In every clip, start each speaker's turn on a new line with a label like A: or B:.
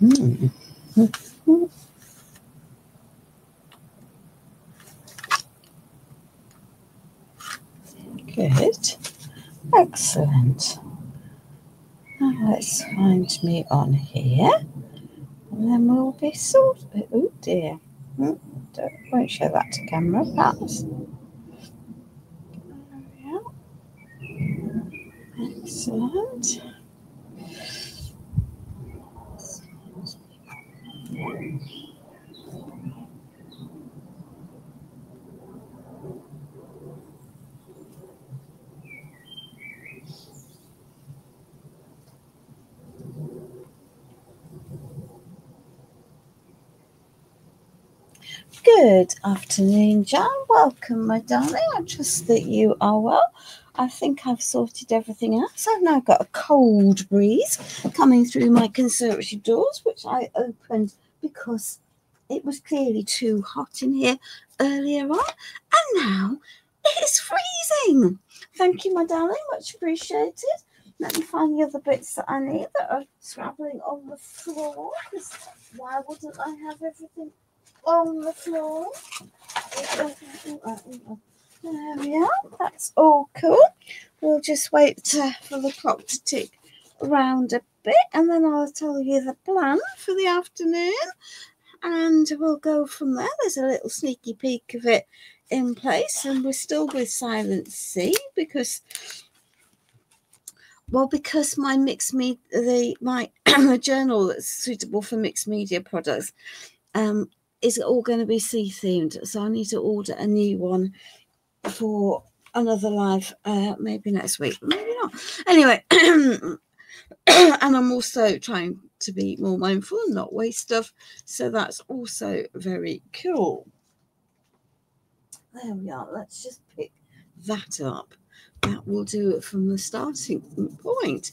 A: Mm. Good. Excellent. Now let's find me on here. And then we'll be sorted. Oh dear. Won't show that to camera, perhaps. Yeah. Excellent. Good afternoon, Jan. Welcome, my darling. I trust that you are well. I think I've sorted everything out. So I've now got a cold breeze coming through my conservatory doors, which I opened because it was clearly too hot in here earlier on. And now it's freezing. Thank you, my darling. Much appreciated. Let me find the other bits that I need that are scrabbling on the floor. Because why wouldn't I have everything on the floor? There we are. That's all cool. We'll just wait for the clock to tick around a bit, and then I'll tell you the plan for the afternoon, and we'll go from there. There's a little sneaky peek of it in place, and we're still with Silent C because my mixed media, my journal that's suitable for mixed media products is all going to be sea themed, so I need to order a new one for another live, maybe next week, maybe not. Anyway, and I'm also trying to be more mindful and not waste stuff, so that's also very cool. There we are. Let's just pick that up. That will do it from the starting point.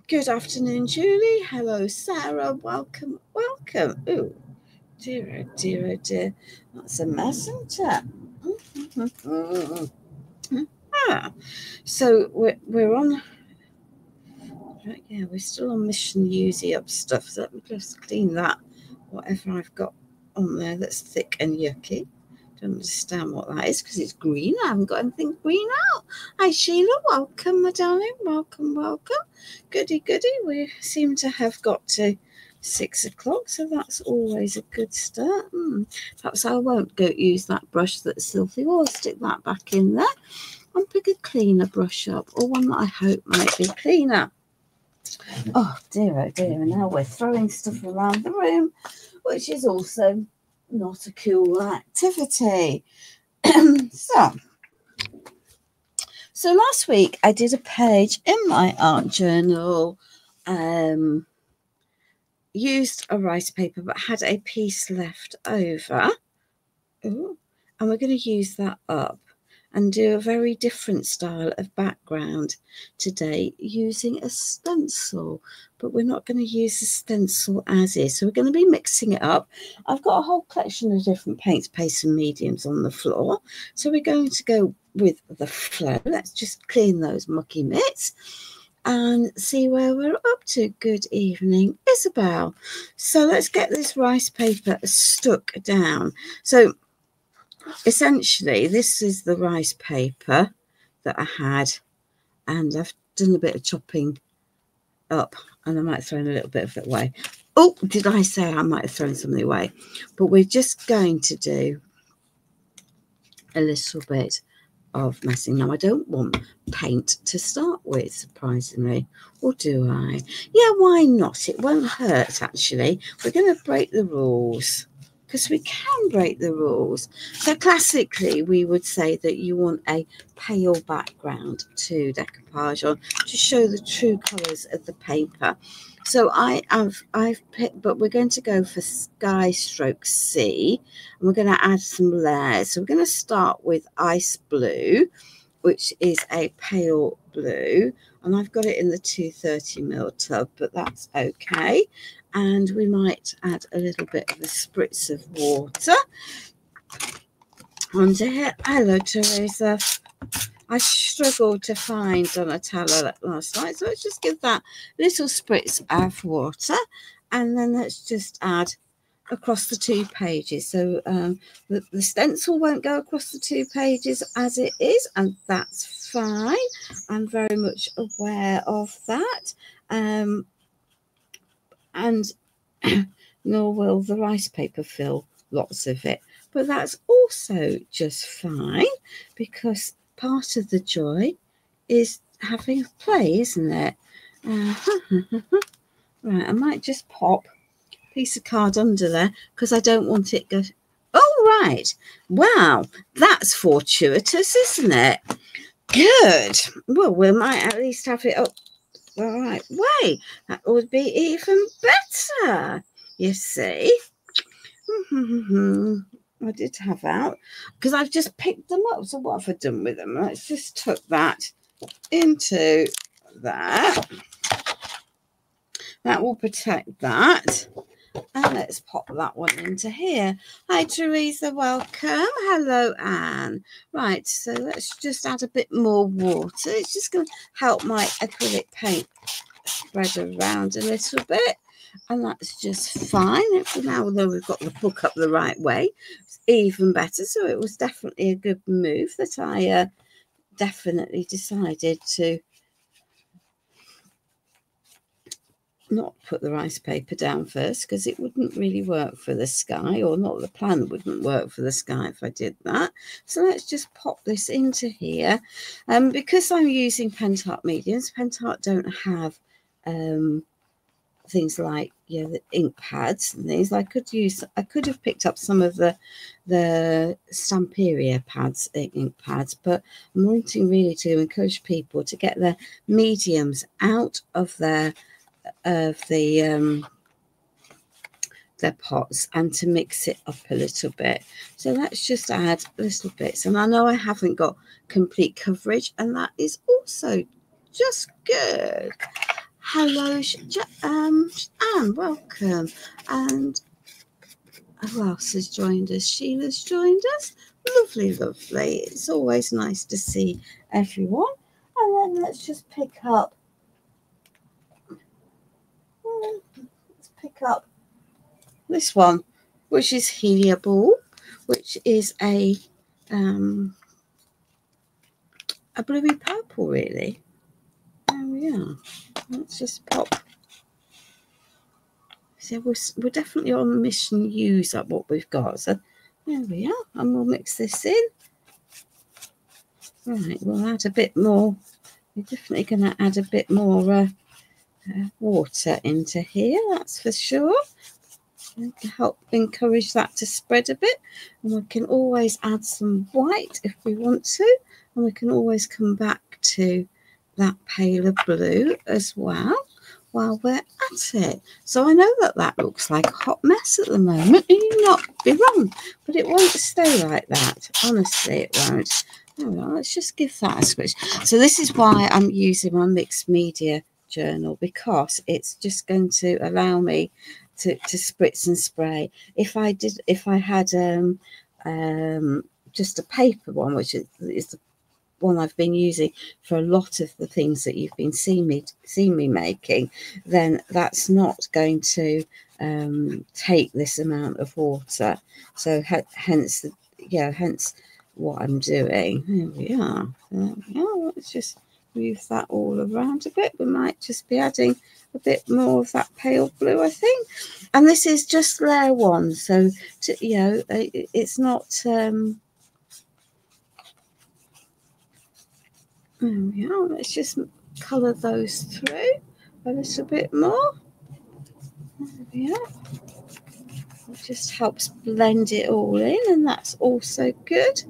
A: Good afternoon, Julie. Hello, Sarah. Welcome. Oh, dear, oh dear, oh dear. That's a messenger. So we're on. Right, yeah, we're still on mission Usey up stuff. So let me just clean that. Whatever I've got on there that's thick and yucky. Don't understand what that is because it's green. I haven't got anything green out. Hi Sheila, welcome, my darling. Welcome. Goody. We seem to have got to 6 o'clock, so that's always a good start. Perhaps I won't go use that brush that's filthy. I'll stick that back in there and pick a cleaner brush up, or one that I hope might be cleaner. Oh dear, now we're throwing stuff around the room, which is also not a cool activity. So last week I did a page in my art journal, used a rice paper but had a piece left over. Ooh, and we're going to use that up and do a very different style of background today using a stencil, but we're not going to use a stencil as is, so we're going to be mixing it up. I've got a whole collection of different paints, pastes and mediums on the floor, so we're going to go with the flow. Let's just clean those mucky mitts and see where we're up to. Good evening, Isabel. So let's get this rice paper stuck down. So essentially, this is the rice paper that I had, and I've done a bit of chopping up, and I might have thrown a little bit of it away. Oh, did I say I might have thrown something away? But we're just going to do a little bit of messing. Now, I don't want paint to start with, surprisingly, or do I? Yeah, why not? It won't hurt, actually. We're going to break the rules, because we can break the rules. So classically, we would say that you want a pale background to decoupage on to show the true colours of the paper. So I've picked, but we're going to go for Sky Stroke C, and we're going to add some layers. So we're going to start with Ice Blue, which is a pale blue, and I've got it in the 230ml tub, but that's okay. And we might add a little bit of a spritz of water onto here. Hello, Teresa. I struggled to find Donatella last night, so let's just give that little spritz of water, and then let's just add across the 2 pages. So the stencil won't go across the 2 pages as it is, and that's fine. I'm very much aware of that, and nor will the rice paper fill lots of it, but that's also just fine, because part of the joy is having play, isn't it? Right, I might just pop a piece of card under there because I don't want it go. Oh, right. Wow, that's fortuitous, isn't it? Good. Well, we might at least have it up the right way. That would be even better, you see. I did have out because I've just picked them up. So what have I done with them? Let's just tuck that into there. That will protect that. And let's pop that one into here. Hi, Teresa, welcome. Hello, Anne. Right, so let's just add a bit more water. It's just going to help my acrylic paint spread around a little bit. And that's just fine. Now though we've got the book up the right way, it's even better. So it was definitely a good move that I definitely decided to not put the rice paper down first, because it wouldn't really work for the sky, or not, the plan wouldn't work for the sky if I did that. So let's just pop this into here. Because I'm using Pentart mediums, Pentart don't have things like, yeah, the ink pads and things. I could have picked up some of the Stamperia pads, ink pads, but I'm wanting really to encourage people to get their mediums out of their pots and to mix it up a little bit. So let's just add little bits, and I know I haven't got complete coverage, and that is also just good. Hello, Anne, welcome. And who else has joined us? Sheila's joined us. Lovely, lovely. It's always nice to see everyone. And then let's just pick up. Let's pick up this one, which is Helioball, which is a bluey purple, really. There we are. Let's just pop. So we're definitely on a mission to use up what we've got. So there we are, and we'll mix this in. Right, we'll add a bit more. We're definitely going to add a bit more water into here, that's for sure. To help encourage that to spread a bit. And we can always add some white if we want to, and we can always come back to that paler blue as well while we're at it. So I know that looks like a hot mess at the moment, and you'll not be wrong, but it won't stay like that. Honestly, it won't. Oh, well, let's just give that a switch. So this is why I'm using my mixed media journal, because it's just going to allow me to spritz and spray. If I had just a paper one, which is the one I've been using for a lot of the things that you've been seeing me making, then that's not going to take this amount of water. So hence what I'm doing. There we are. Let's just move that all around a bit. We might just be adding a bit more of that pale blue, I think. And this is just layer one, so it's not there we are. Let's just colour those through a little bit more. There we are. It just helps blend it all in, and that's also good.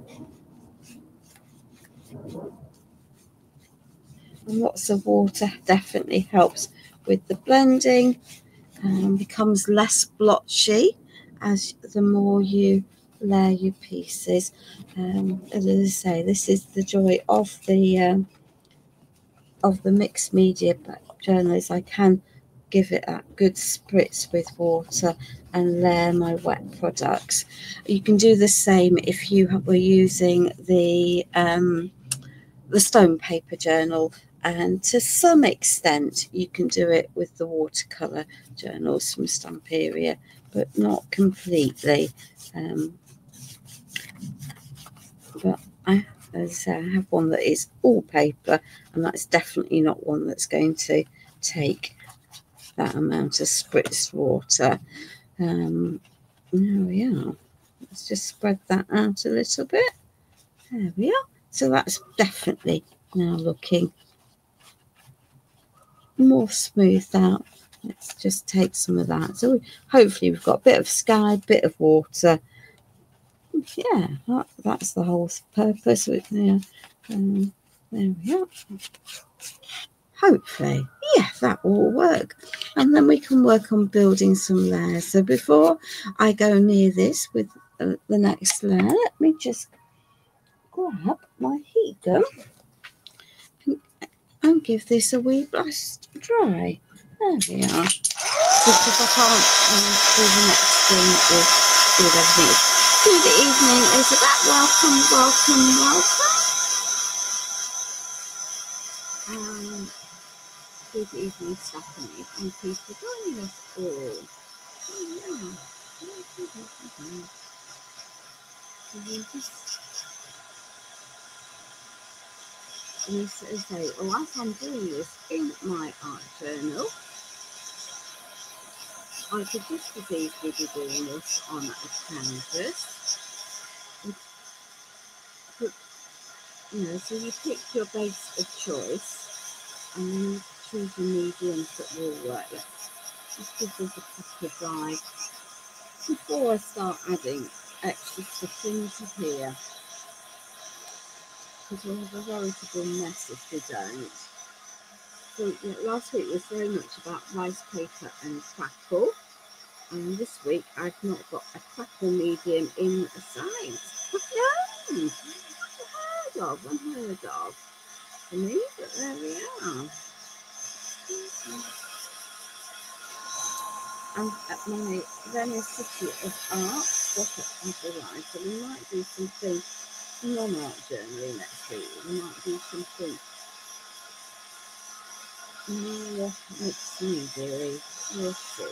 A: And lots of water definitely helps with the blending, becomes less blotchy as the more you layer your pieces. As I say, this is the joy of the mixed media journal, is I can give it a good spritz with water and layer my wet products. You can do the same if you were using the the stone paper journal, and to some extent you can do it with the watercolour journals from Stamperia, but not completely. But I have one that is all paper, and that's definitely not one that's going to take that amount of spritzed water. There we are. Let's just spread that out a little bit. There we are. So that's definitely now looking more smoothed out. Let's just take some of that. So hopefully we've got a bit of sky, a bit of water. Yeah, that's the whole purpose. Yeah, there we are. Hopefully, yeah, that will work. And then we can work on building some layers. So before I go near this with the next layer, let me just grab my heat gun and give this a wee blast dry. There we are. Because I can't do the next thing with everything. Good evening, Isabel. Welcome, welcome, welcome. Good evening, Stephanie. Thank you for joining us all. Say, as I'm doing this in my art journal, I could just as easily be doing this on a canvas. But, so you pick your base of choice and then you choose the mediums that will work. Just give us a couple of dry before I start adding extra stuff into here, because we'll have a veritable mess if we don't. So last week was very much about rice paper and crackle, and this week I've not got a crackle medium in sight. No, unheard of for me, but there we are. And at my Venice City of Art spot at Adelaide, so we might do something non-art journaling next week. We might do something more mixed media. We'll see.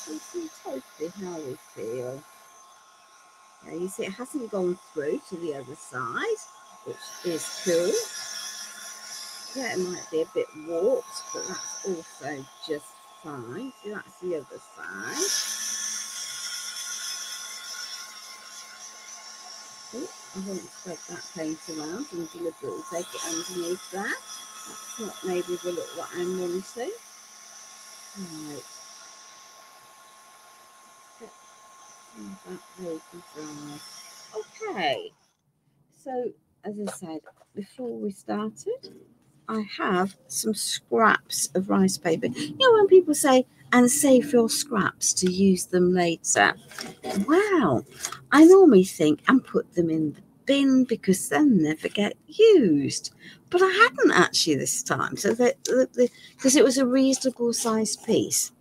A: We'll see totally how we feel. Yeah, you see it hasn't gone through to the other side, which is cool. Yeah, it might be a bit warped, but that's also just fine. So that's the other side. Oh, I won't spread that paint around and deliberately take it underneath that. That's not maybe the look that I'm wanting. Right. Get some of that paper dry. Okay. So, as I said, before we started, I have some scraps of rice paper. You know when people say, and save your scraps to use them later. Wow. I normally think and put them in the bin because they'll never get used. But I hadn't actually this time. So because it was a reasonable sized piece.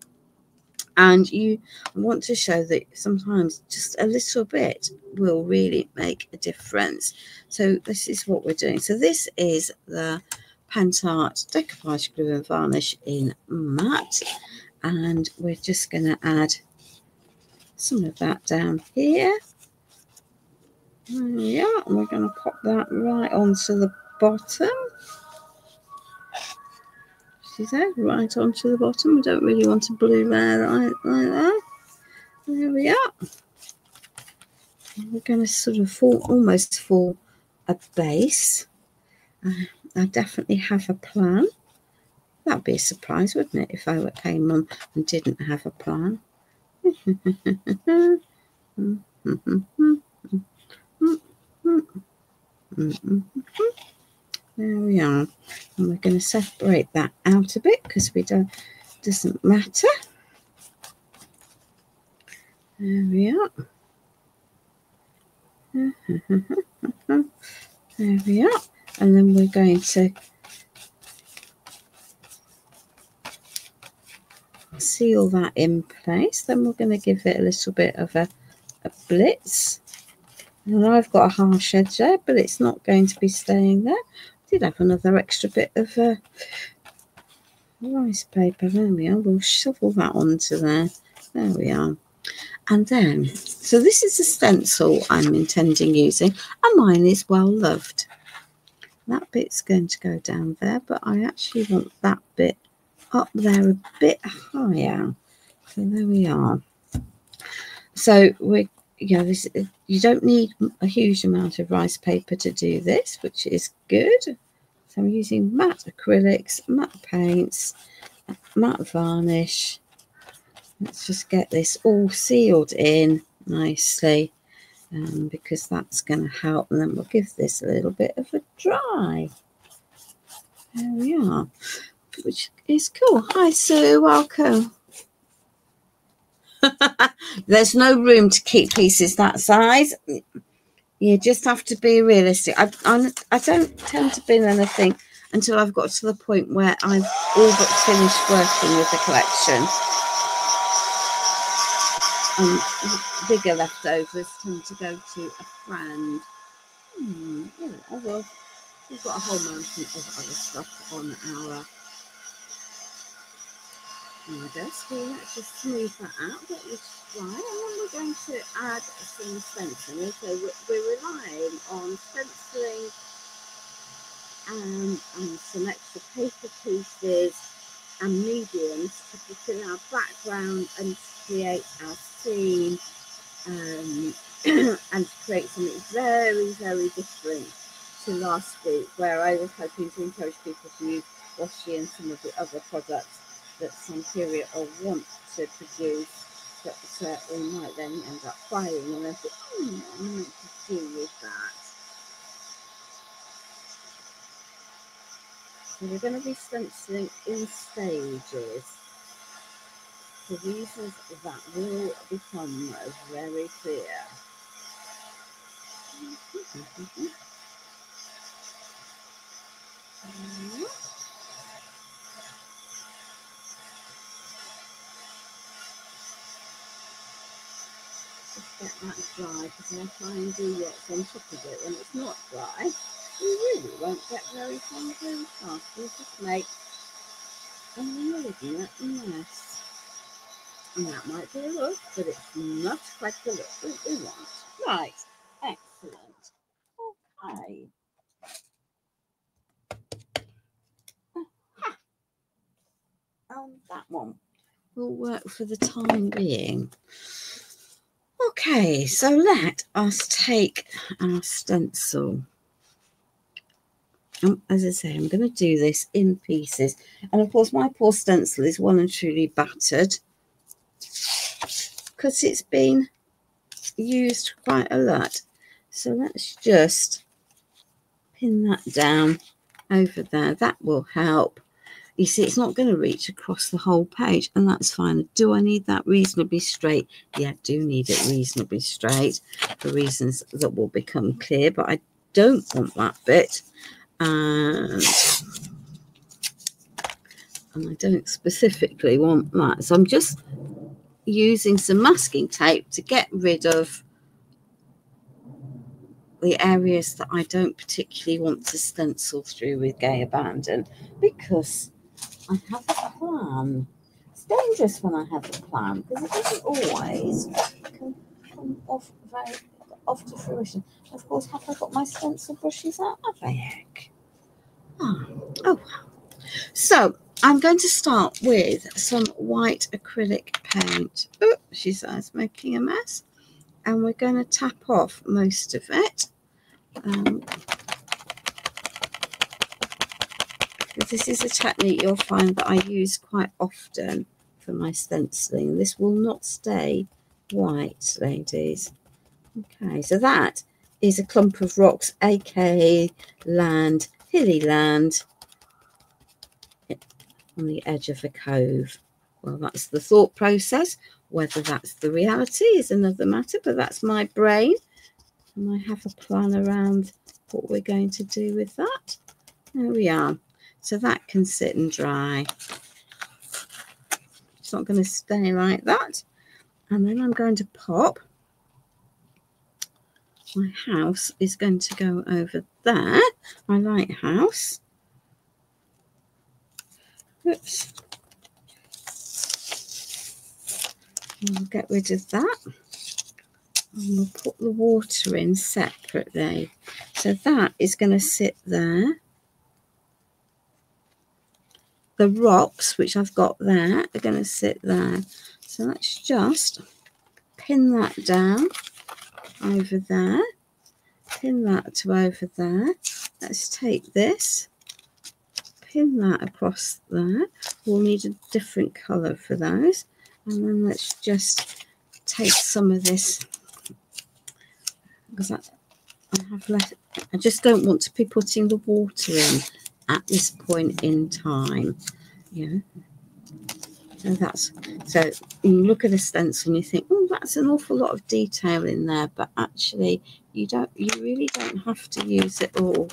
A: And you want to show that sometimes just a little bit will really make a difference. So this is what we're doing. So this is the Pentart Decoupage Glue and Varnish in matte. And we're just going to add some of that down here. Yeah, and we're going to pop that right onto the bottom. See there, right onto the bottom. We don't really want a blue layer like that. There we are. And we're going to sort of almost form a base. I definitely have a plan. That'd be a surprise, wouldn't it, if I came on and didn't have a plan? There we are. And we're going to separate that out a bit because doesn't matter. There we are. There we are. And then we're going to seal that in place. Then we're going to give it a little bit of a blitz. And I've got a harsh edge there, but it's not going to be staying there. I did have another extra bit of rice paper. There we are. We'll shovel that onto there. There we are. And then, so this is the stencil I'm intending using, and mine is Well Loved. That bit's going to go down there, but I actually want that bit up there a bit higher. So there we are. So this, you don't need a huge amount of rice paper to do this, which is good. So I'm using matte acrylics, matte paints, matte varnish. Let's just get this all sealed in nicely, because that's going to help. And then we'll give this a little bit of a dry. There we are, which is cool. Hi Sue, welcome. There's no room to keep pieces that size. You just have to be realistic. I don't tend to bin anything until I've got to the point where I've all but finished working with the collection. Bigger leftovers tend to go to a friend. Yeah, well, we've got a whole mountain of other stuff on our desk. Let's just smooth that out, let it dry, and then we're going to add some stenciling. So we're relying on stenciling and some extra paper pieces and mediums to fulfill our background and to create our scene, and to create something very, very different to last week, where I was hoping to encourage people to use washi and some of the other products that Santeria or want to produce, but we might then end up buying, and I thought, I'm meant to do with that. So we're going to be stenciling in stages for reasons that will become very clear. Just get that dry, because I'll try and do what's on top of it when it's not dry. We really won't get very far very fast. We'll just make a malignant mess. And that might be a look, but it's not quite the look that we want. Right, excellent. Okay. That one will work for the time being. Okay, so let us take our stencil. As I say, I'm going to do this in pieces. And of course, my poor stencil is well and truly battered because it's been used quite a lot. So let's just pin that down over there. That will help. You see, it's not going to reach across the whole page, and that's fine. Do I need that reasonably straight? Yeah, I do need it reasonably straight for reasons that will become clear, but I don't want that bit. And I don't specifically want that. So I'm just using some masking tape to get rid of the areas that I don't particularly want to stencil through with Gay Abandon, because I have a plan. It's dangerous when I have a plan, because it doesn't always come off to fruition. Of course, have I got my stencil brushes out? Have I, heck? Oh well. So I'm going to start with some white acrylic paint. Oh, she says, making a mess. And we're going to tap off most of it. This is a technique you'll find that I use quite often for my stenciling. This will not stay white, ladies. Okay, so that is a clump of rocks, aka land, hilly land, on the edge of a cove. Well, that's the thought process. Whether that's the reality is another matter, but that's my brain. And I have a plan around what we're going to do with that. There we are. So that can sit and dry. It's not going to stay like that. And then I'm going to pop my house is going to go over there, my lighthouse. Oops. And we'll get rid of that. And we'll put the water in separately. So that is going to sit there. The rocks, which I've got there, are going to sit there. So let's just pin that down over there. Pin that to over there. Let's take this, pin that across there. We'll need a different colour for those. And then let's just take some of this, because I have left. I just don't want to be putting the water in at this point in time. Yeah. So you look at a stencil and you think, oh, that's an awful lot of detail in there, but actually you really don't have to use it all.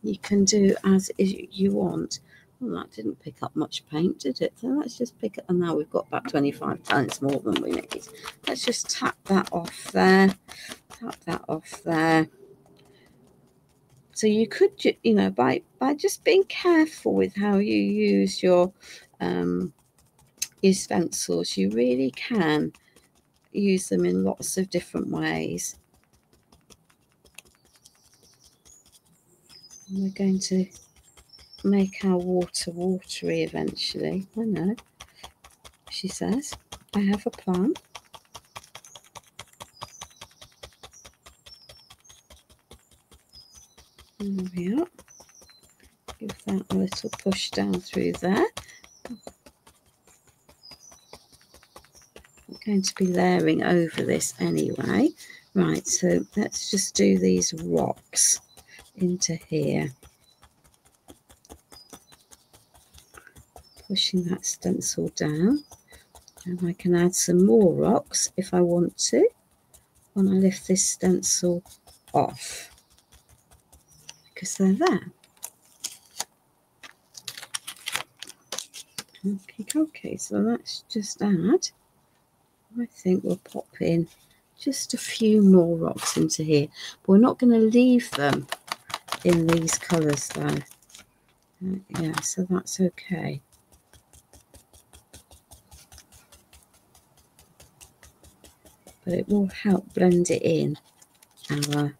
A: You can do as you want. Well, that didn't pick up much paint, did it? So let's just pick it, and now we've got about 25 times more than we need. Let's just tap that off there. Tap that off there. So you could, you know, by just being careful with how you use your stencils, you really can use them in lots of different ways. And we're going to make our water watery eventually. I know, she says. I have a plan. There we are. Give that a little push down through there. I'm going to be layering over this anyway. Right, so let's just do these rocks into here. Pushing that stencil down. And I can add some more rocks if I want to when I lift this stencil off, because they're there. Okay, so let's just add, I think we'll pop in just a few more rocks into here. But we're not going to leave them in these colours though. Yeah, so that's okay. But it will help blend it in our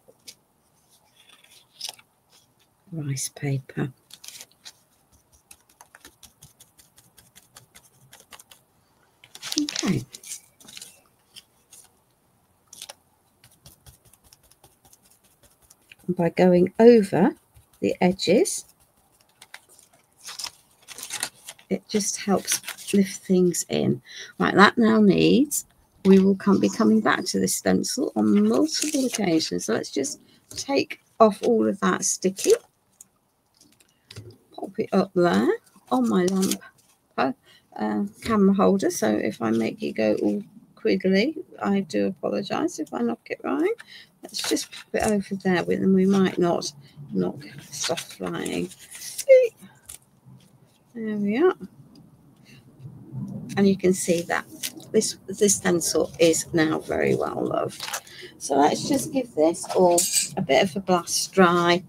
A: rice paper. Okay. And by going over the edges, it just helps lift things in. Right, that now needs, we will be coming back to this stencil on multiple occasions. So let's just take off all of that sticky. Pop it up there on my lamp camera holder. So if I make it go all quiggly, I do apologise if I knock it right. Let's just pop it over there with, and we might not knock stuff flying. There we are. And you can see that this stencil is now very well loved. So let's just give this all a bit of a blast dry,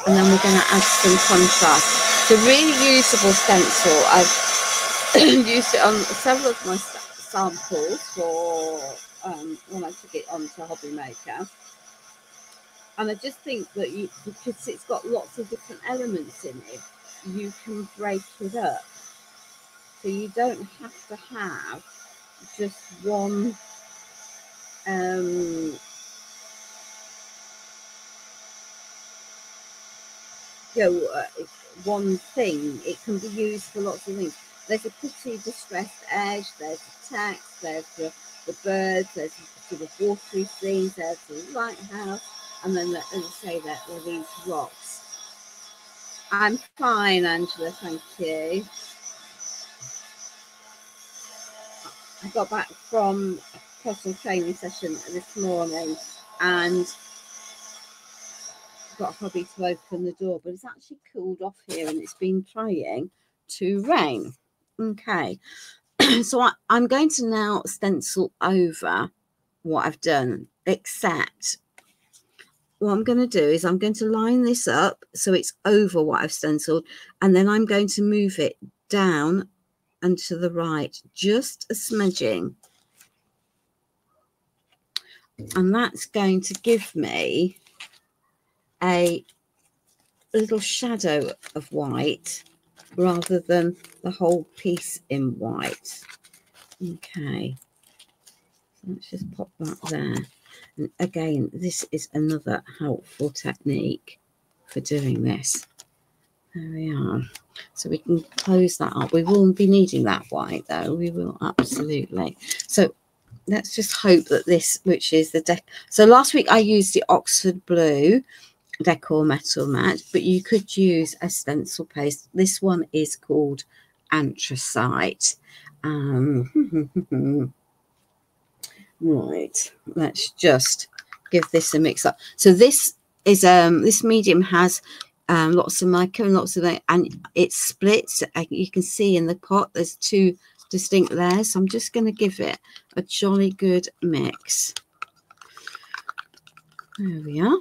A: and then we're going to add some contrast. It's a really usable stencil. I've used it on several of my samples for when I took it on to Hobby Maker. And I just think that because it's got lots of different elements in it, you can break it up. So you don't have to have just one one thing. It can be used for lots of things. There's a pretty distressed edge, there's the text, there's the birds, there's sort of watery scenes, there's the lighthouse, and then, as I say, there are these rocks. I'm fine, Angela, thank you. I got back from a personal training session this morning and got Hobby to open the door, but it's actually cooled off here and it's been trying to rain. Okay, so I'm going to now stencil over what I've done, except what I'm going to do is I'm going to line this up so it's over what I've stenciled, and then I'm going to move it down and to the right, just a smidging. And that's going to give me a little shadow of white rather than the whole piece in white. Okay, so let's just pop that there. And again, this is another helpful technique for doing this. There we are. So we can close that up. We will be needing that white though. We will absolutely. So let's just hope that this, which is the so last week I used the Oxford Blue Decor Metal Matte, but you could use a stencil paste. This one is called Anthracite. Right, let's just give this a mix up. So this is this medium has lots of mica and lots of that, and it splits. You can see in the pot there's two distinct layers, so I'm just going to give it a jolly good mix. There we are.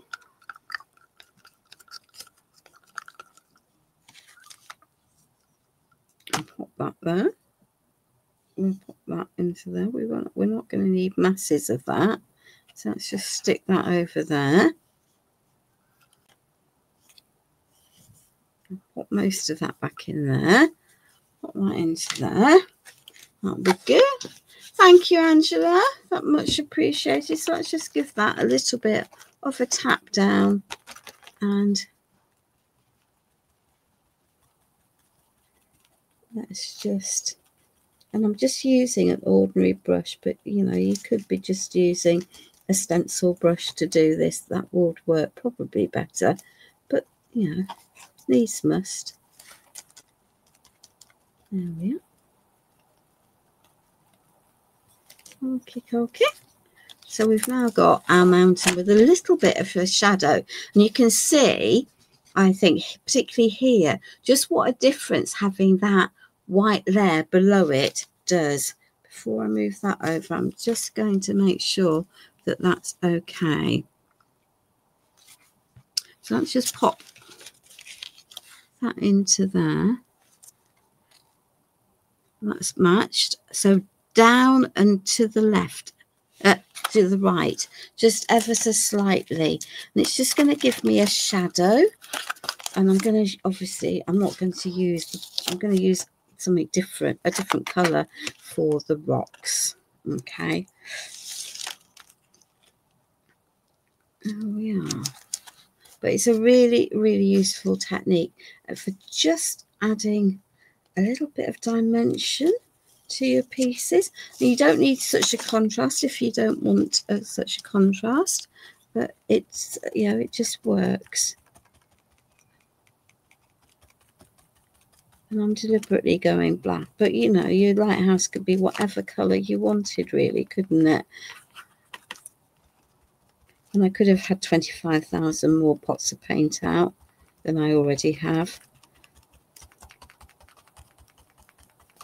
A: I'll pop that there. We'll pop that into there. We're not going to need masses of that, so let's just stick that over there. I'll pop most of that back in there. Pop that into there. That'll be good. Thank you, Angela. That much appreciated. So let's just give that a little bit of a tap down, and let's just, and I'm just using an ordinary brush, but you know, you could be just using a stencil brush to do this. That would work probably better, but you know, these must. There we are. Okay. So we've now got our mountain with a little bit of a shadow, and you can see, I think, particularly here, just what a difference having that white layer below it does. Before I move that over, I'm just going to make sure that that's okay. So let's just pop that into there. That's matched. So down and to the left, to the right, just ever so slightly, and it's just going to give me a shadow. And I'm going to, obviously, I'm not going to use, I'm going to use something different, a different color for the rocks. Okay, there we are. But it's a really, really useful technique for just adding a little bit of dimension to your pieces. And you don't need such a contrast if you don't want such a contrast, but it's, you know, it just works. And I'm deliberately going black, but you know, your lighthouse could be whatever color you wanted, really, couldn't it? And I could have had 25,000 more pots of paint out than I already have.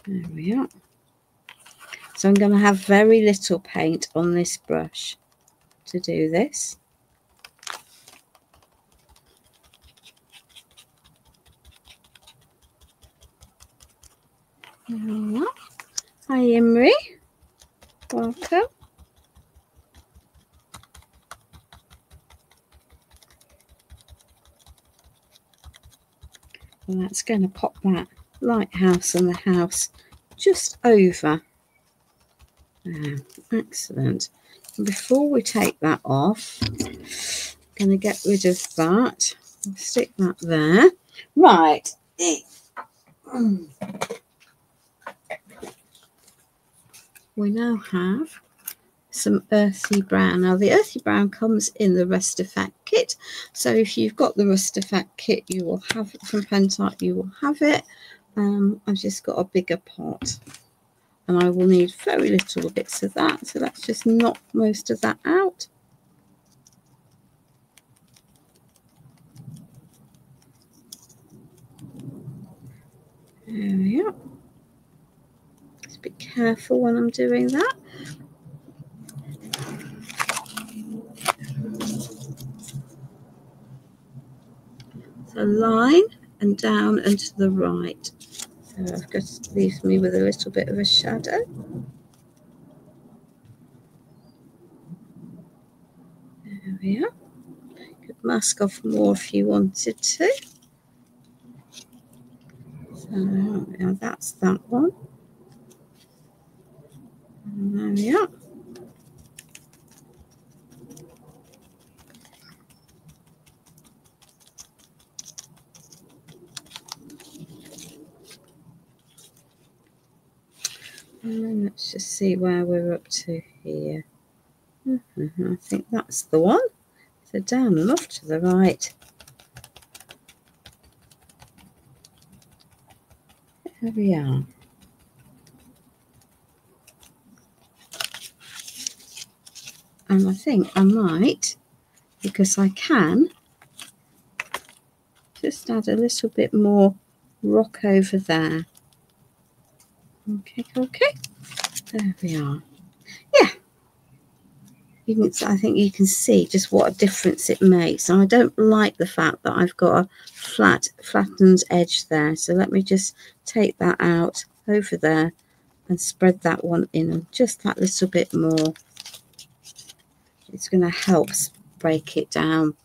A: There we are. So I'm going to have very little paint on this brush to do this. There we are. Hi, Imri. Welcome. And that's going to pop that lighthouse and the house just over. Excellent. And before we take that off, I'm going to get rid of that. I'll stick that there. Right. We now have some earthy brown. Now the earthy brown comes in the Rust Effect kit. So if you've got the Rust Effect kit, you will have it from Pentacolor, you will have it. I've just got a bigger pot, and I will need very little bits of that. So let's just knock most of that out. There we are. Just be careful when I'm doing that. a line and down and to the right. So I've just leaves me with a little bit of a shadow. There we are. Could mask off more if you wanted to. So now that's that one. And there we are. And let's just see where we're up to here. I think that's the one. So down and off to the right. There we are. And I think I might, because I can, just add a little bit more rock over there. Okay. There we are. Yeah. I think you can see just what a difference it makes. And I don't like the fact that I've got a flattened edge there. So let me just take that out over there and spread that one in just that little bit more. It's going to help break it down.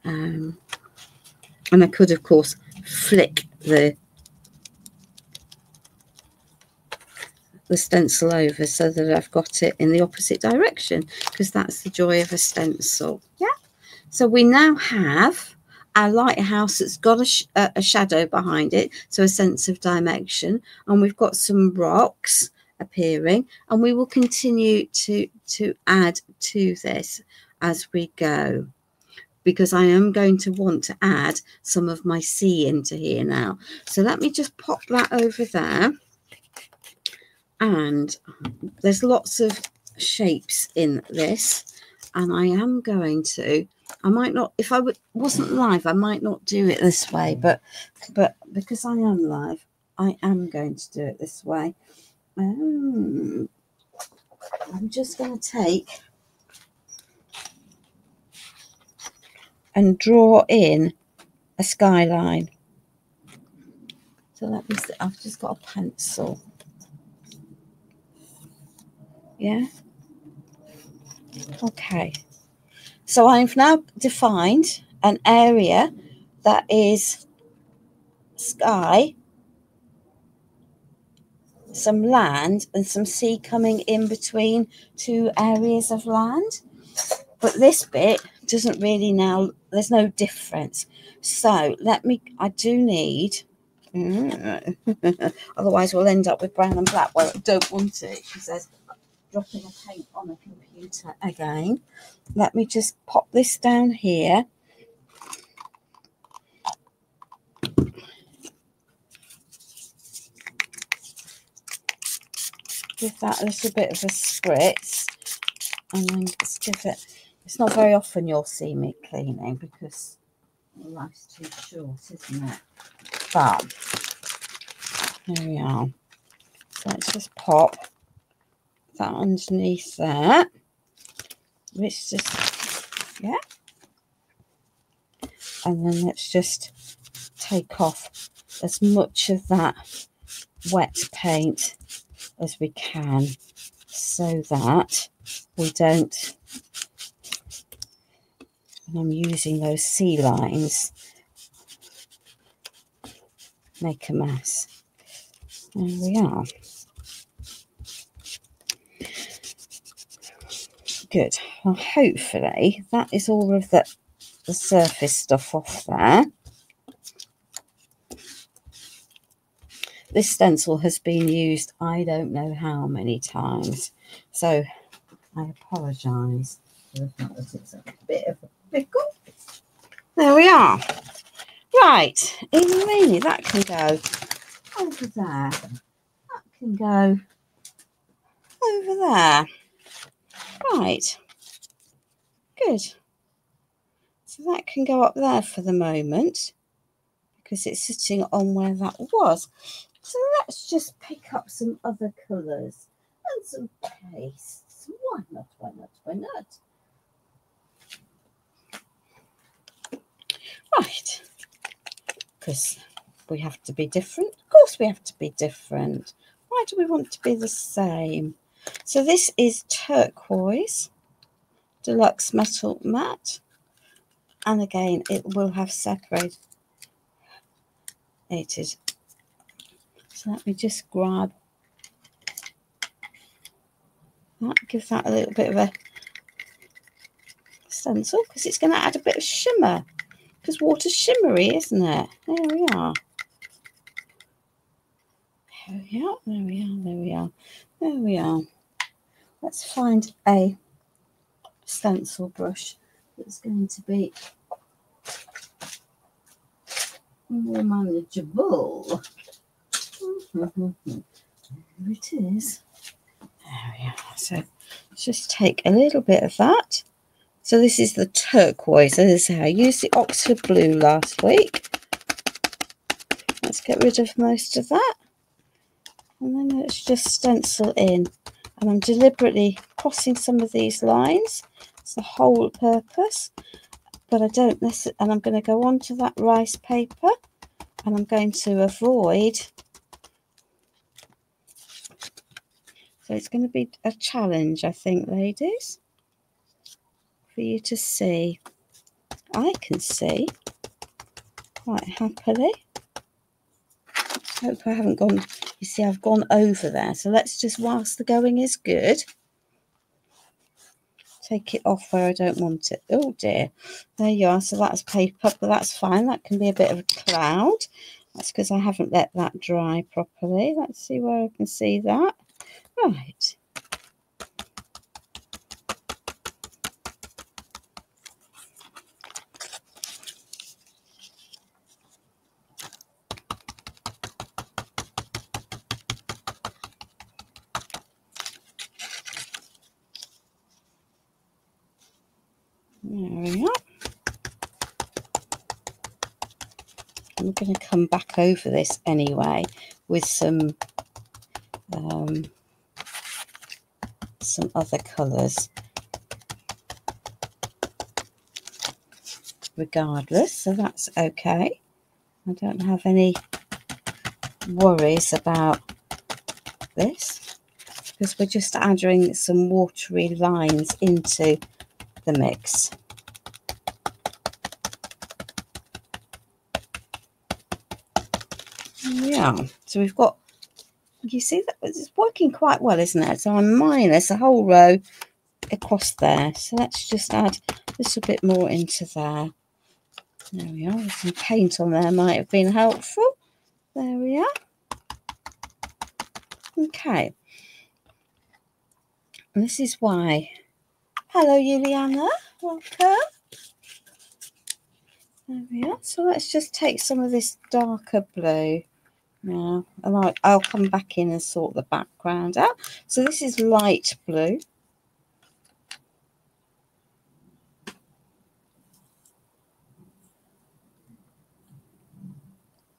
A: And I could, of course, flick the stencil over so that I've got it in the opposite direction, because that's the joy of a stencil. Yeah. So we now have our lighthouse that's got a shadow behind it, so a sense of dimension, and we've got some rocks appearing, and we will continue to add to this as we go, because I am going to want to add some of my sea into here now. So let me just pop that over there. And there's lots of shapes in this, and I am going to, I might not, if I wasn't live, I might not do it this way, but because I am live, I am going to do it this way. I'm just going to take and draw in a skyline. So let me see, I've just got a pencil. Yeah. Okay. So I've now defined an area that is sky, some land, and some sea coming in between two areas of land. But this bit doesn't really now, there's no difference. So I do need, otherwise we'll end up with brown and black. Well, I don't want it, because there's dropping a paint on a computer again. Let me just pop this down here. Give that a little bit of a spritz, and then just give it, it's not very often you'll see me cleaning because life's too short, isn't it? But there we are. So let's just pop that underneath there. Let's just, yeah. And then let's just take off as much of that wet paint as we can, so that we don't, and I'm using those sea lines, make a mess. There we are. Good. Well, hopefully that is all of the surface stuff off there. This stencil has been used I don't know how many times, so I apologise for the fact that it's a bit of a pickle. There we are. Right, really, that can go over there. That can go over there. Right, good. So that can go up there for the moment, because it's sitting on where that was. So let's just pick up some other colours and some pastes. Why not? Why not? Why not? Right. because we have to be different. Of course we have to be different. Why do we want to be the same? So this is turquoise deluxe metal matte, and again it will have separated. So let me just grab that, give that a little bit of a stencil, because it's going to add a bit of shimmer, because water's shimmery, isn't it? There we are. There we are, there we are, there we are, there we are. Let's find a stencil brush that's going to be more manageable. There it is. There we are. So let's just take a little bit of that. So this is the turquoise. As I say, I used the Oxford blue last week. Let's get rid of most of that. And then let's just stencil in. And I'm deliberately crossing some of these lines. It's the whole purpose. But I don't necessarily, and I'm going to go on to that rice paper. And I'm going to avoid. So it's going to be a challenge, I think, ladies, for you to see. I can see quite happily. Let's hope I haven't gone, you see, I've gone over there. So let's just, whilst the going is good, take it off where I don't want it. Oh dear. There you are. So that's paper, but that's fine. That can be a bit of a cloud. That's because I haven't let that dry properly. Let's see where I can see that. Right. There we are. I'm going to come back over this anyway with some other colours regardless, so that's okay. I don't have any worries about this because we're just adding some watery lines into the mix. Yeah, so we've got, you see that it's working quite well, isn't it? So I'm minus a whole row across there. So let's just add a little bit more into there. There we are. Some paint on there might have been helpful. There we are. Okay. And this is why. Hello, Juliana. Welcome. There we are. So let's just take some of this darker blue now. And I'll come back in and sort the background out. So this is light blue.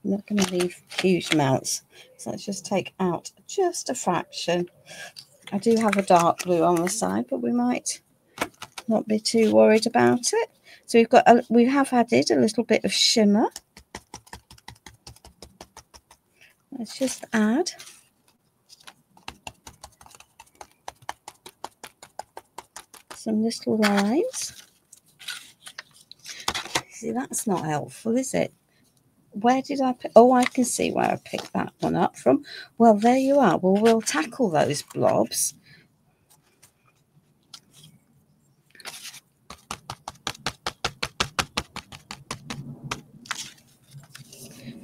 A: I'm not going to leave huge amounts. So let's just take out just a fraction. I do have a dark blue on the side, but we might not be too worried about it. So we have added a little bit of shimmer. Let's just add some little lines. See, that's not helpful, is it? Where did I pick? Oh, I can see where I picked that one up from. Well, there you are. Well, we'll tackle those blobs.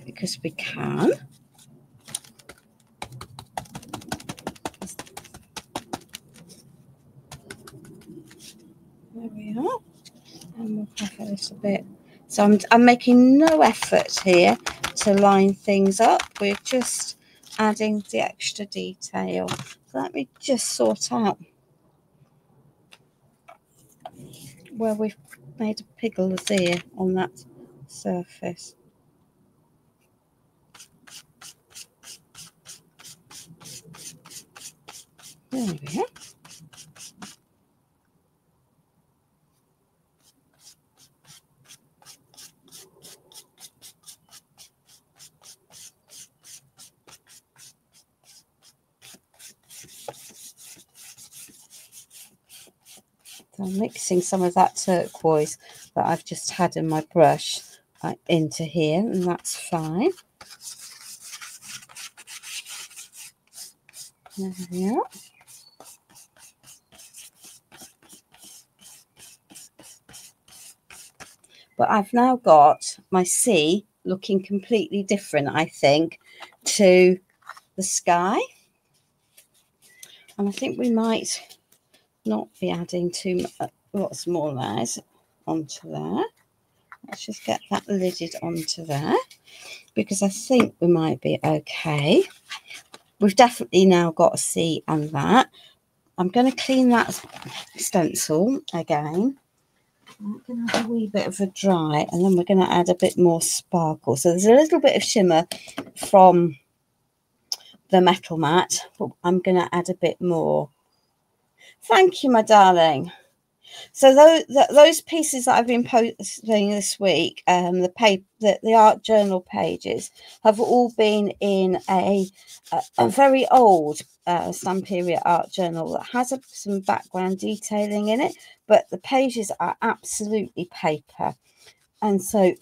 A: Because we can. There we are. And we'll have a little bit. So I'm making no effort here to line things up. We're just adding the extra detail. So let me just sort out where we've made a piggle's ear on that surface. There we are. So I'm mixing some of that turquoise that I've just had in my brush into here, and that's fine. There we are. But I've now got my sea looking completely different, I think, to the sky. And I think we might not be adding too much, lots more layers onto there. Let's just get that lidded onto there, because I think we might be okay. We've definitely now got a sea and that. I'm going to clean that stencil again. I'm going to have a wee bit of a dry, and then we're going to add a bit more sparkle. So there's a little bit of shimmer from the metal mat, but I'm going to add a bit more. Thank you, my darling. So those pieces that I've been posting this week, the art journal pages, have all been in a very old Stamperia art journal that has some background detailing in it, but the pages are absolutely paper, and so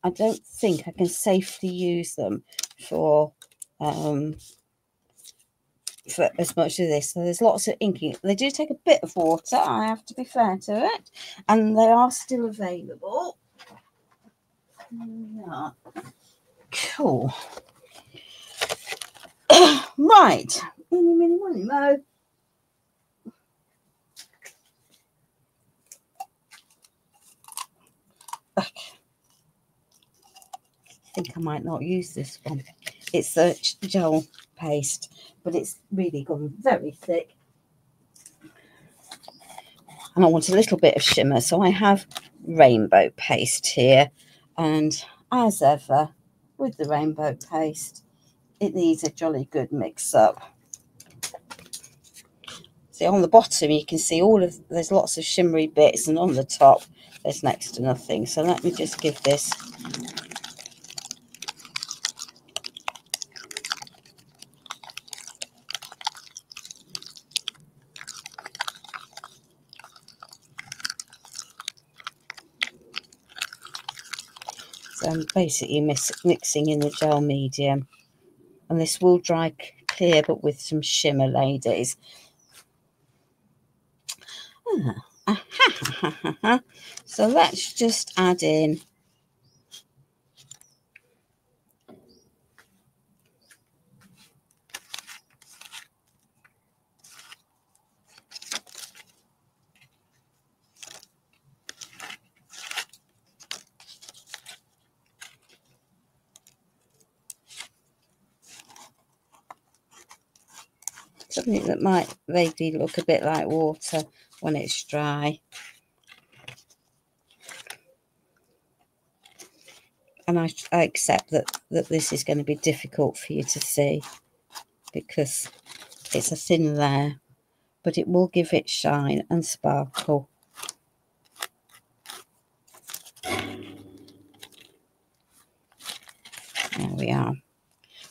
A: I don't think I can safely use them for as much of this. So there's lots of inking. They do take a bit of water, I have to be fair to it, and they are still available. Yeah. Cool. Right. Eeny, meeny, miny, mo. Okay. I think I might not use this one. It's the gel paste, but it's really gone very thick. And I want a little bit of shimmer, so I have rainbow paste here. And as ever, with the rainbow paste, it needs a jolly good mix up. See, on the bottom you can see there's lots of shimmery bits, and on the top there's next to nothing. So let me just give this so I'm basically mixing in the gel medium, and this will dry clear but with some shimmer, ladies. So let's just add in something that might vaguely look a bit like water when it's dry. And I accept that this is going to be difficult for you to see because it's a thin layer, but it will give it shine and sparkle. There we are.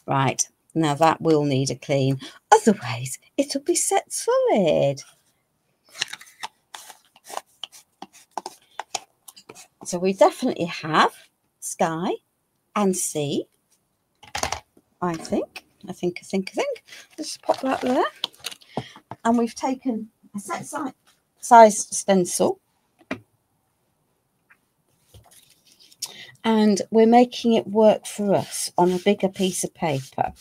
A: Right, now that will need a clean, otherwise it'll be set solid. So we definitely have sky and sea, I think. Let's pop that there. And we've taken a set size stencil, and we're making it work for us on a bigger piece of paper.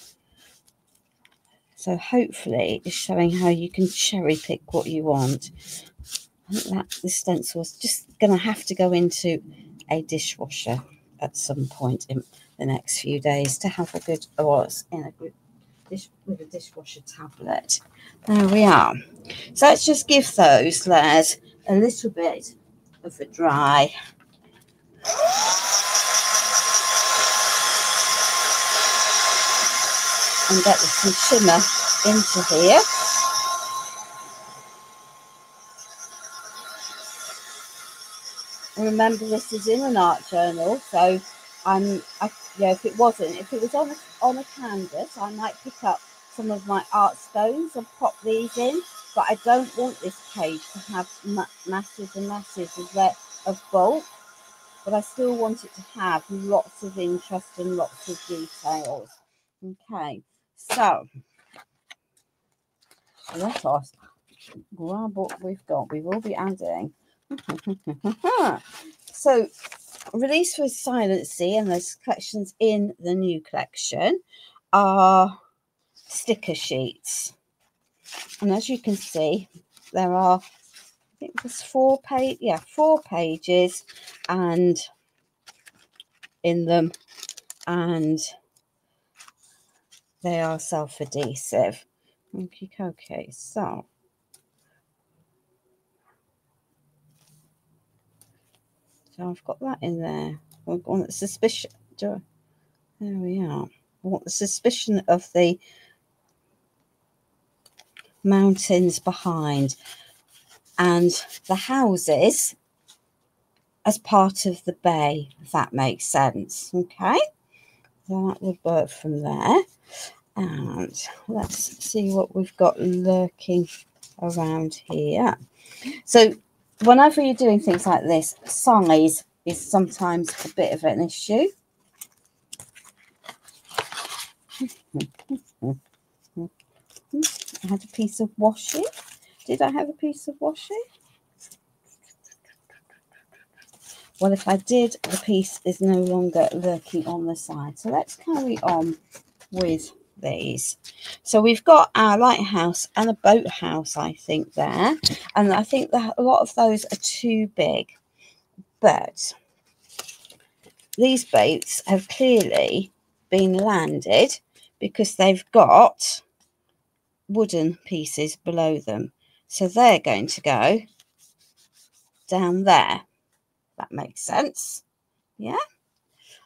A: So hopefully it's showing how you can cherry pick what you want. I think that this stencil is just going to have to go into a dishwasher at some point in the next few days to have a good, well, it's in a good dish with a dishwasher tablet. There we are. So let's just give those layers a little bit of a dry. And get some shimmer into here. And remember, this is in an art journal, so if it was on a canvas, I might pick up some of my art stones and pop these in. but I don't want this page to have masses and masses of bulk, but I still want it to have lots of interest and lots of details. Okay, so let us grab what we've got. We will be adding. So, release with Silency and those collections in the new collection are sticker sheets. And as you can see, there are, I think there's 4 pages and in them, and they are self-adhesive. Okay, so I've got that in there. I want the suspicion. There we are. I want the suspicion of the mountains behind and the houses as part of the bay, if that makes sense. Okay, so that would work from there. And let's see what we've got lurking around here. So whenever you're doing things like this, size is sometimes a bit of an issue. I had a piece of washi. Did I have a piece of washi? Well, if I did, the piece is no longer lurking on the side. So let's carry on with these. So we've got our lighthouse and a boathouse, I think, there. And I think that a lot of those are too big. But these boats have clearly been landed because they've got wooden pieces below them. So they're going to go down there. That makes sense. Yeah.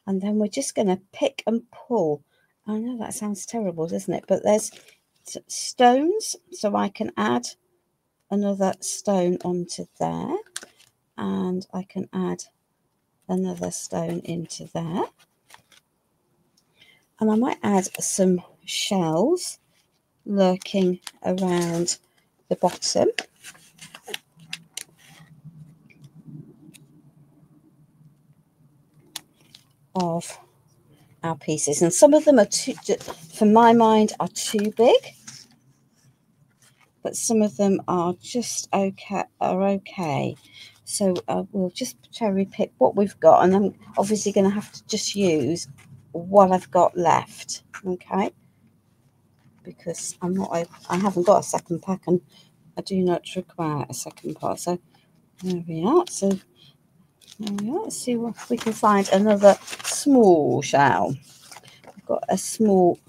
A: And then we're just going to pick and pull. I know that sounds terrible, doesn't it? But there's stones, so I can add another stone onto there. And I can add another stone into there. And I might add some shells lurking around the bottom. Of our pieces, and some of them are too, for my mind, are too big, but some of them are just okay. So we'll just cherry pick what we've got, and I'm obviously going to have to just use what I've got left, okay, because I haven't got a second pack, and I do not require a second part. So there we are. So there we are. Let's see if we can find another small shell. I've got a small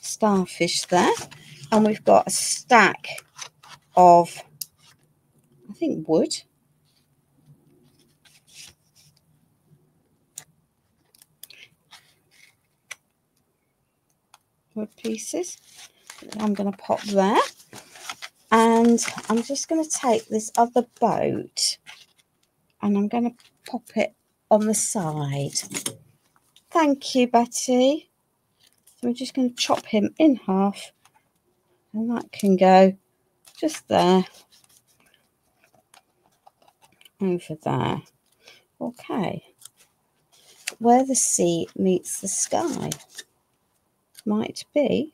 A: starfish there, and we've got a stack of, I think, wood. Wood pieces. I'm going to pop there, and I'm just going to take this other boat and I'm going to pop it on the side. Thank you, Betty. So we're just going to chop him in half, and that can go just there, over there. Okay, where the sea meets the sky might be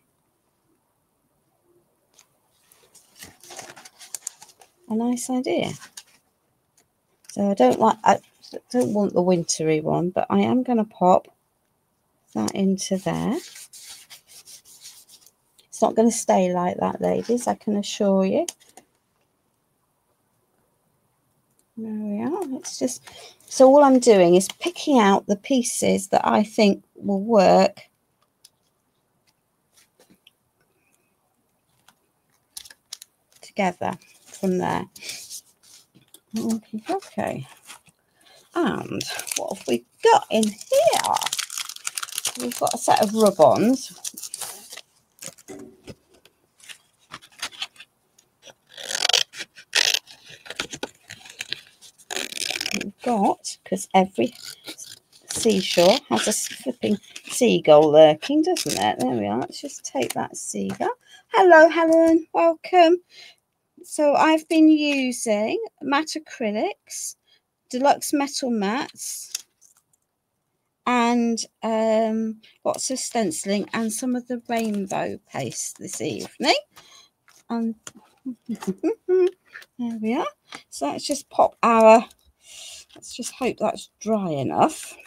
A: a nice idea. So I don't want the wintry one, but I am going to pop that into there. It's not going to stay like that, ladies, I can assure you. There we are. It's just, so all I'm doing is picking out the pieces that I think will work together from there. Okay. And what have we got in here? We've got a set of rub-ons. We've got, because every seashore has a flipping seagull lurking, doesn't it? There we are. Let's just take that seagull. Hello, Helen. Welcome. So I've been using matte acrylics, deluxe metal mats, and lots of stenciling and some of the rainbow paste this evening. And there we are. So let's just pop our, let's just hope that's dry enough,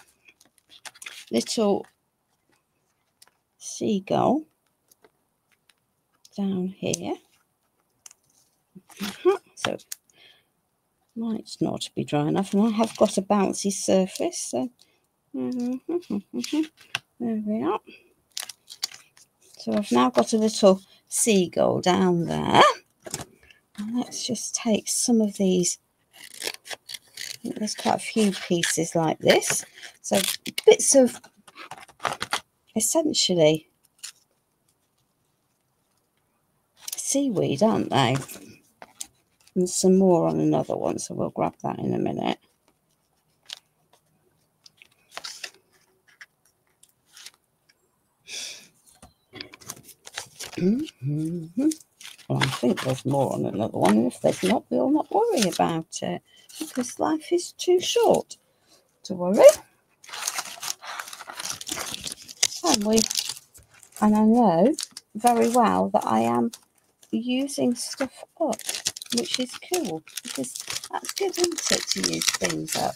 A: little seagull down here. So might not be dry enough, and I have got a bouncy surface, so there we are. So I've now got a little seagull down there. And let's just take some of these. There's quite a few pieces like this. So bits of essentially seaweed, aren't they? And some more on another one, so we'll grab that in a minute. Well, I think there's more on another one, and if there's not, we'll not worry about it, because life is too short to worry. And I know very well that I am using stuff up, which is cool, because that's good, isn't it, to use things up.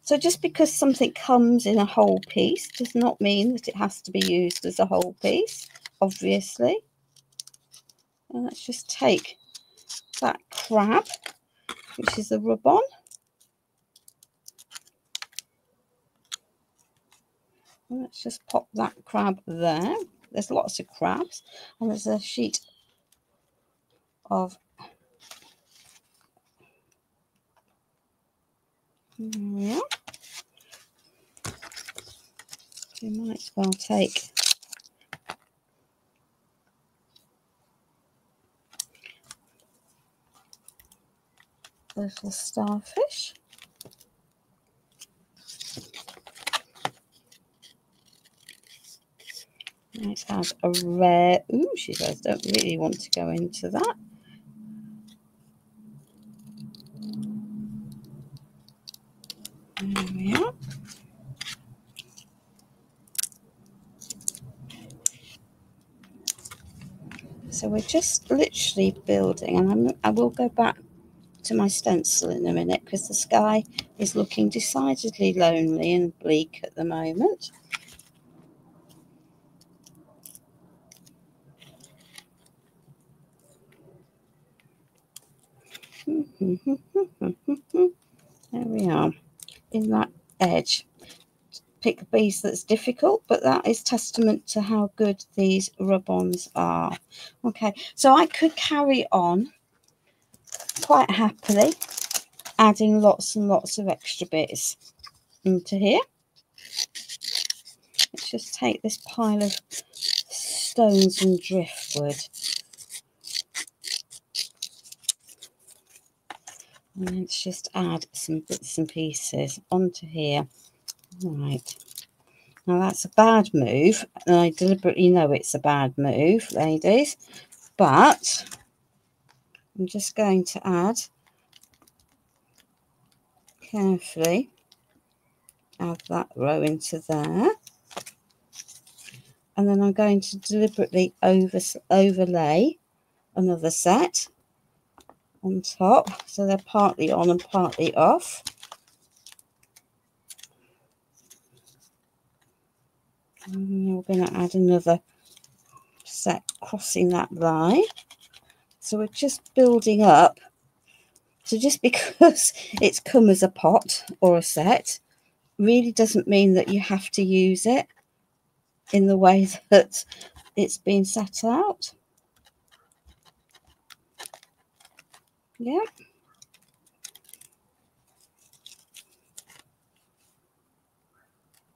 A: So just because something comes in a whole piece does not mean that it has to be used as a whole piece, obviously. And let's just take that crab, which is the rub-on. And let's just pop that crab there. There's lots of crabs, and there's a sheet of, yeah. You might as well take a little starfish. Might have a rare, ooh, she says, don't really want to go into that. There we are. So we're just literally building, and I will go back to my stencil in a minute, because the sky is looking decidedly lonely and bleak at the moment. There we are, in that edge. Pick a piece that's difficult, but that is testament to how good these rub-ons are. Okay, so I could carry on quite happily adding lots and lots of extra bits into here. Let's just take this pile of stones and driftwood, and let's just add some bits and pieces onto here. Right, now that's a bad move, and I deliberately know it's a bad move, ladies, but I'm just going to add carefully, add that row into there, and then I'm going to deliberately overlay another set on top, so they're partly on and partly off. And we're going to add another set crossing that line. So we're just building up. So just because it's come as a pot or a set really doesn't mean that you have to use it in the way that it's been set out. Yeah.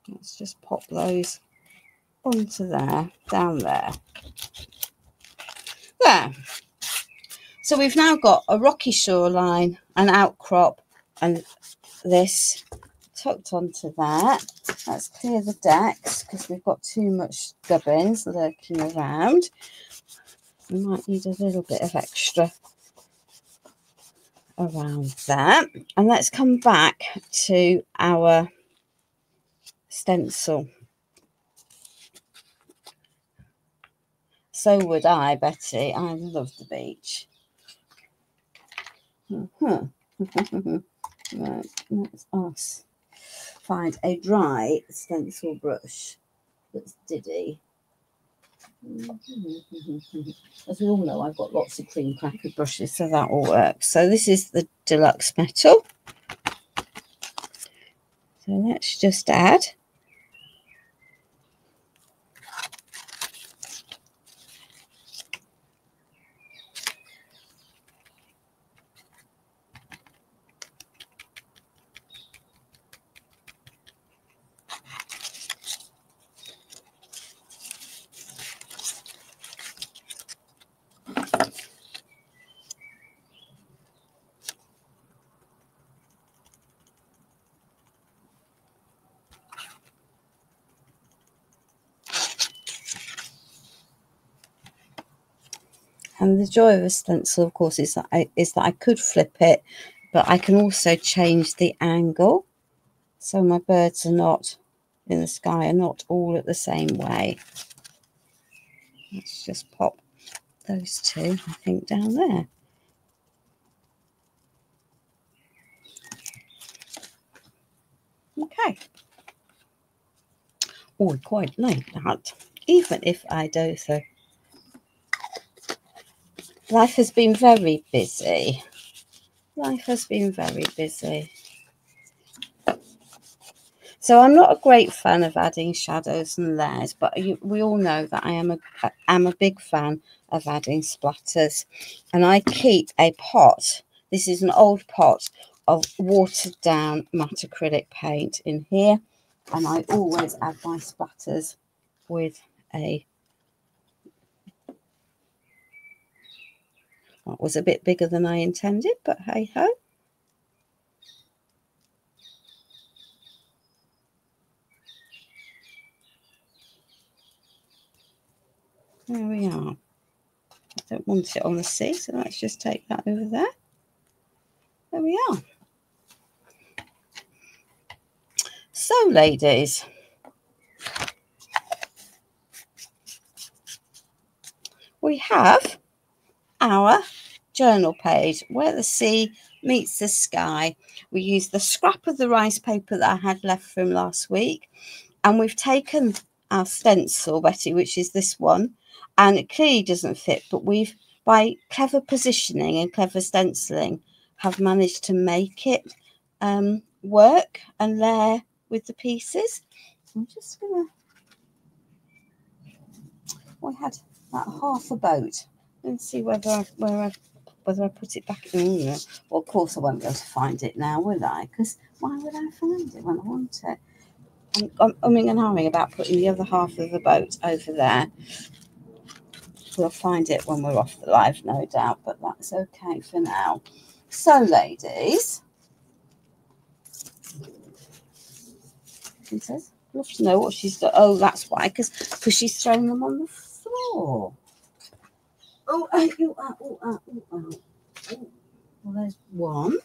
A: Let's just pop those onto there, down there. There. So we've now got a rocky shoreline, an outcrop, and this tucked onto that. Let's clear the decks because we've got too much gubbins lurking around. We might need a little bit of extra around that. And let's come back to our stencil. So would I, Betty. I love the beach. Right, let's us find a dry stencil brush that's diddy. As we all know, I've got lots of cream cracker brushes, so that will work. So this is the deluxe metal. So let's just add and the joy of a stencil, of course, is that I could flip it, but I can also change the angle. So my birds are not in the sky, are not all at the same way. Let's just pop those two, I think, down there. Okay. Oh, I quite like that, even if I do so. Life has been very busy. Life has been very busy. So I'm not a great fan of adding shadows and layers, but we all know that I am a big fan of adding splatters. And I keep a pot. This is an old pot of watered down matte acrylic paint in here. And I always add my splatters with a... That was a bit bigger than I intended, but hey ho. There we are. I don't want it on the sea, so let's just take that over there. There we are. So, ladies, we have our journal page where the sea meets the sky. We used the scrap of the rice paper that I had left from last week, and we've taken our stencil, Betty, which is this one, and it clearly doesn't fit, but we've, by clever positioning and clever stenciling, have managed to make it work and layer with the pieces. I'm just gonna... I had that half a boat. Let's see whether I put it back in there. Well, of course I won't be able to find it now, will I? Because why would I find it when I want it? I'm umming and ahhing about putting the other half of the boat over there. We'll find it when we're off the live, no doubt, but that's okay for now. So, ladies, she says, I'd love to know what she's done. Oh, that's why, because she's thrown them on the floor. Oh, well, there's one.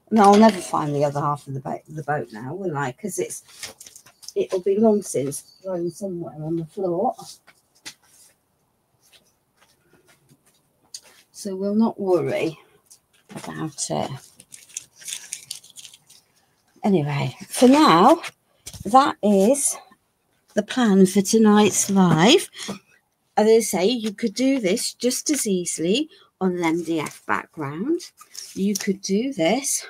A: No, I'll never find the other half of the boat now, will I? Because it'll be long since thrown somewhere on the floor. So we'll not worry about it. Anyway, for now, that is the plan for tonight's live. As I say, you could do this just as easily on an MDF background. You could do this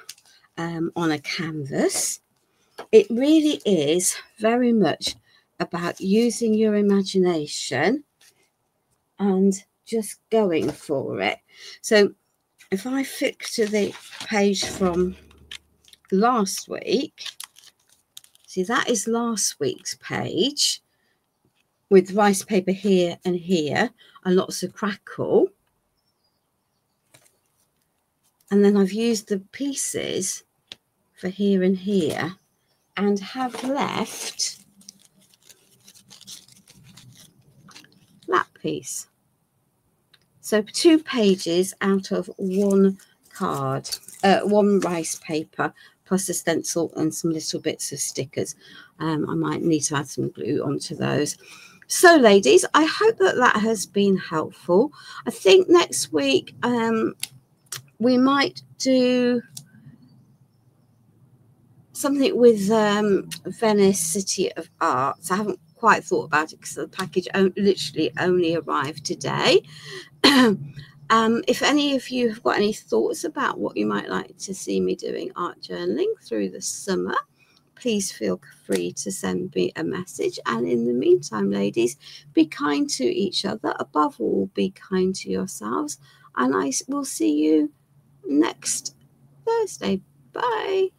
A: on a canvas. It really is very much about using your imagination and just going for it. So if I flick to the page from last week, see, that is last week's page with rice paper here and here and lots of crackle. And then I've used the pieces for here and here and have left that piece. So 2 pages out of 1 card, 1 rice paper, plus a stencil and some little bits of stickers. I might need to add some glue onto those. So ladies, I hope that that has been helpful. I think next week we might do something with Venice City of Arts. I haven't quite thought about it because the package literally only arrived today. If any of you have got any thoughts about what you might like to see me doing art journaling through the summer, please feel free to send me a message. And in the meantime, ladies, be kind to each other. Above all, be kind to yourselves. And I will see you next Thursday. Bye.